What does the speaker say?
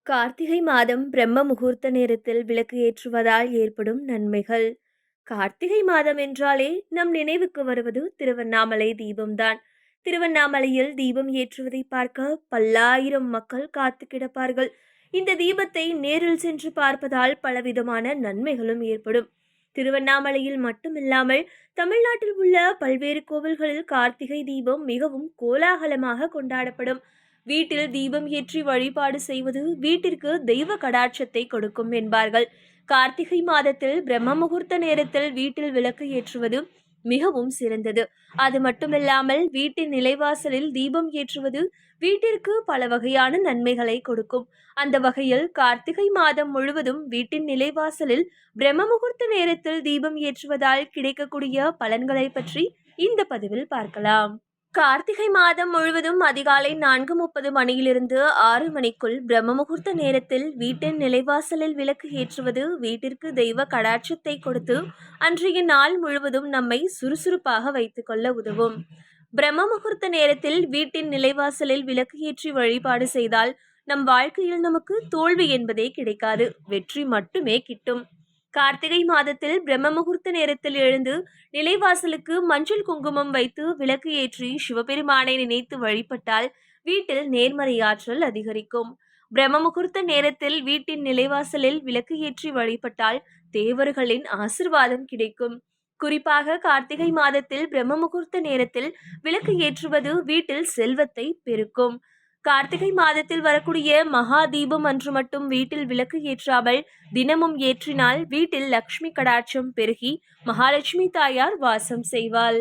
கார்த்திகை மாதம் பிரம்ம முகூர்த்த நேரத்தில் விளக்கு ஏற்றுவதால் ஏற்படும் நன்மைகள். கார்த்திகை மாதம் என்றாலே நம் நினைவுக்கு வருவது திருவண்ணாமலை தீபம்தான். திருவண்ணாமலையில் தீபம் ஏற்றுவதை பார்க்க பல்லாயிரம் மக்கள் காத்து கிடப்பார்கள். இந்த தீபத்தை நேரில் சென்று பார்ப்பதால் பலவிதமான நன்மைகளும் ஏற்படும். திருவண்ணாமலையில் மட்டுமில்லாமல் தமிழ்நாட்டில் உள்ள பல்வேறு கோவில்களில் கார்த்திகை தீபம் மிகவும் கோலாகலமாக கொண்டாடப்படும். வீட்டில் தீபம் ஏற்றி வழிபாடு செய்வது வீட்டிற்கு தெய்வ கடாட்சத்தை கொடுக்கும் என்பார்கள். கார்த்திகை மாதத்தில் பிரம்ம முகூர்த்த நேரத்தில் வீட்டில் விளக்கு ஏற்றுவது மிகவும் சிறந்தது. அது மட்டுமில்லாமல் வீட்டின் நிலைவாசலில் தீபம் ஏற்றுவது வீட்டிற்கு பல வகையான நன்மைகளை கொடுக்கும். அந்த வகையில் கார்த்திகை மாதம் முழுவதும் வீட்டின் நிலைவாசலில் பிரம்ம முகூர்த்த நேரத்தில் தீபம் ஏற்றுவதால் கிடைக்கக்கூடிய பலன்களை பற்றி இந்த பதிவில் பார்க்கலாம். கார்த்திகை மாதம் முழுவதும் அதிகாலை 4:30 மணியிலிருந்து 6 மணிக்குள் பிரம்ம முகூர்த்த நேரத்தில் வீட்டின் நிலைவாசலில் விளக்கு ஏற்றுவது வீட்டிற்கு தெய்வ கடாட்சத்தை கொடுத்து அன்றைய நாள் முழுவதும் நம்மை சுறுசுறுப்பாக வைத்துக் கொள்ள உதவும். பிரம்ம முகூர்த்த நேரத்தில் வீட்டின் நிலைவாசலில் விளக்கு ஏற்றி வழிபாடு செய்தால் நம் வாழ்க்கையில் நமக்கு தோல்வி என்பதே கிடைக்காது, வெற்றி மட்டுமே கிட்டும். கார்த்திகை மாதத்தில் பிரம்ம முகூர்த்த நேரத்தில் எழுந்து நிலைவாசலுக்கு மஞ்சள் குங்குமம் வைத்து விளக்கு ஏற்றி சிவபெருமானை நினைத்து வழிபட்டால் வீட்டில் நேர்மறையாற்றல் அதிகரிக்கும். பிரம்ம முகூர்த்த நேரத்தில் வீட்டின் நிலைவாசலில் விளக்கு ஏற்றி வழிபட்டால் தேவர்களின் ஆசிர்வாதம் கிடைக்கும். குறிப்பாக கார்த்திகை மாதத்தில் பிரம்ம முகூர்த்த நேரத்தில் விளக்கு ஏற்றுவது வீட்டில் செல்வத்தை பெருக்கும். கார்த்திகை மாதத்தில் வரக்கூடிய மகா தீபம் அன்று மட்டும் வீட்டில் விளக்கு ஏற்றாமல் தினமும் ஏற்றினால் வீட்டில் லட்சுமி கடாட்சம் பெருகி மகாலட்சுமி தாயார் வாசம் செய்வாள்.